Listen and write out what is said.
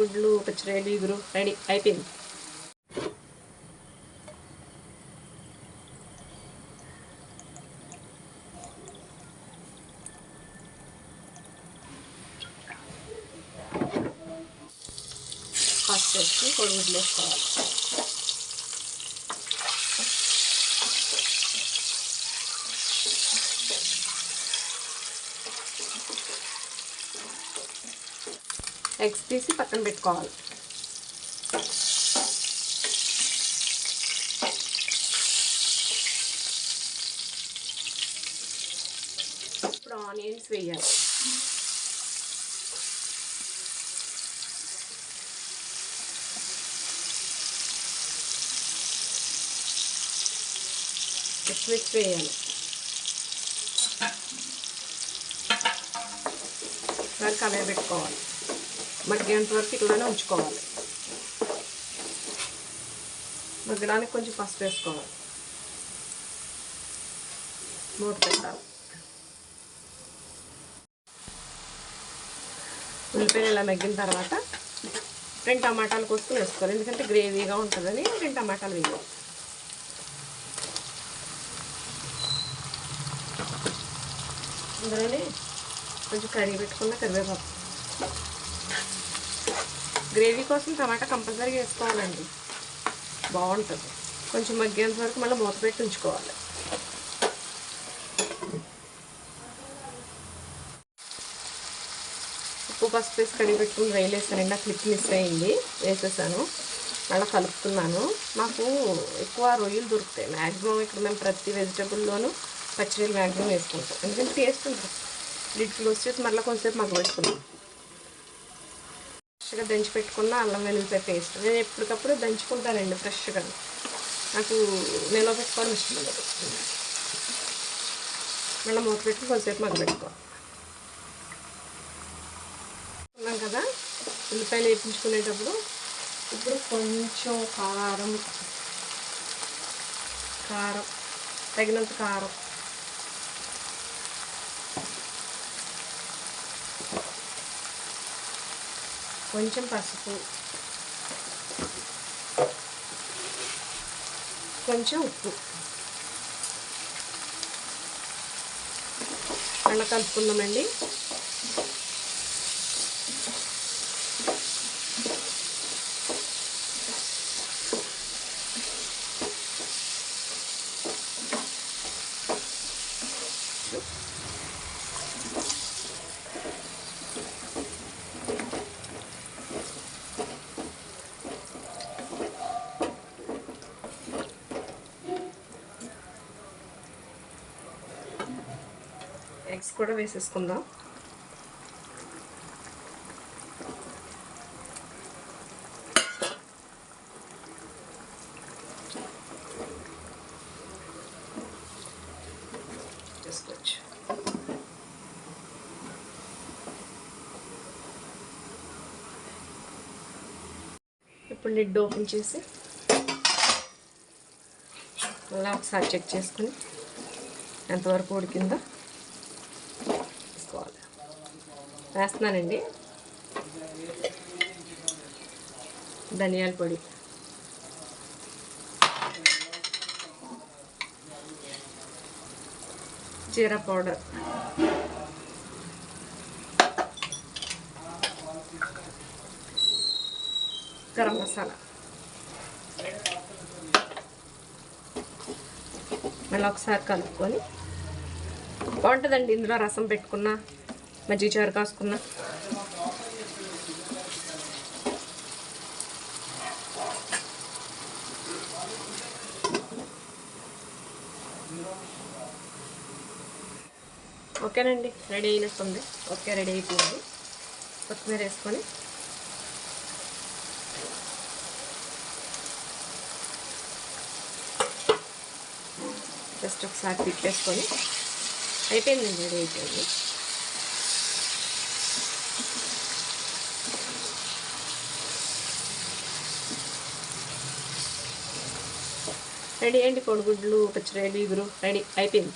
గుడ్లు పచ్చిరేలు ఇగురు రెడీ అయిపోయింది. ఫస్ట్ వచ్చి కోడిగుడ్లు వేసుకోవాలి. ఎగ్స్ తీసి పక్కన పెట్టుకోవాలి. ఇప్పుడు ఆనియన్స్ వేయాలి. పచ్చిమిర్చి వేయాలి. మరి కలర్ పెట్టుకోవాలి. మగ్గేంత వరకు ఇట్లానే ఉంచుకోవాలి. మగ్గడానికి కొంచెం పసుపు వేసుకోవాలి. మూత పెట్టాలి. ఉల్లిపాయలు ఇలా మగ్గిన తర్వాత 2 టమాటాలు కోసుకొని వేసుకోవాలి. ఎందుకంటే గ్రేవీగా ఉంటుందని 2 టమాటాలు వేయాలి. అందులోనే కొంచెం కడిగి పెట్టుకున్న కరివేపాకు. గ్రేవీ కోసం టమాటా కంపల్సరీగా వేసుకోవాలండి, బాగుంటుంది. కొంచెం మగ్గేంత వరకు మళ్ళీ మూత పెట్టి ఉంచుకోవాలి. ఉప్పు పసుపు వేసి కడిగి పెట్టుకుని రైలు వేసానండి. ఆ క్లిప్ మిస్ అయింది, వేసేసాను. మళ్ళీ కలుపుతున్నాను. నాకు ఎక్కువ రొయ్యలు దొరుకుతాయి. మ్యాక్సిమం ఇక్కడ మేము ప్రతి వెజిటబుల్లోనూ పచ్చిరొయ్యలు మ్యాక్సిమం వేసుకుంటాం. ఎందుకంటే టేస్ట్ ఉంటుంది. లిడ్ క్లోజ్ చేసి మళ్ళీ కొంచెంసేపు మగ్గ పెట్టుకున్నాం. ఫ్రెష్గా దంచి పెట్టుకున్న అల్లం వెల్లుల్లిపాయ పేస్ట్ నేను ఎప్పటికప్పుడు దంచుకుంటానండి ఫ్రెష్గా. నాకు నిల్వ పెట్టుకోవడం ఇష్టం లేదు. మళ్ళీ మూత పెట్టుకుని కొంచెంసేపు మగ్గ పెట్టుకోవాలి. ఉన్నాం కదా ఉల్లిపాయలు వేయించుకునేటప్పుడు ఇప్పుడు కొంచెం కారం తగినంత కారం, కొంచెం పసుపు, కొంచెం ఉప్పు అలా కలుపుకుందామండి. ఎగ్స్ కూడా వేసేసుకుందాం. చేసుకోవచ్చు. ఇప్పుడు లిడ్ ఓపెన్ చేసి మళ్ళీ ఒకసారి చెక్ చేసుకుని ఎంతవరకు ఉడికిందో వేసుకోవాలి. వేస్తున్నానండి. ధనియాల పొడి, జీరా పౌడర్, గరం మసాలా, మళ్ళీ ఒకసారి కలుపుకొని బాగుంటుందండి. ఇందులో రసం పెట్టుకున్నా, మజ్జిగ చారు కాసుకున్నా. ఓకేనండి, రెడీ అయినట్టుంది. ఓకే, రెడీ అయిపోయింది. కొత్తిమీర వేసుకొని జస్ట్ ఒకసారి తిప్పేసుకొని అయిపోయిందండి, రెడీ అయిపోయింది. రెడీ అండి. కోడిగుడ్లు పచ్చిరేలు ఇగురు రెడీ అయిపోయింది.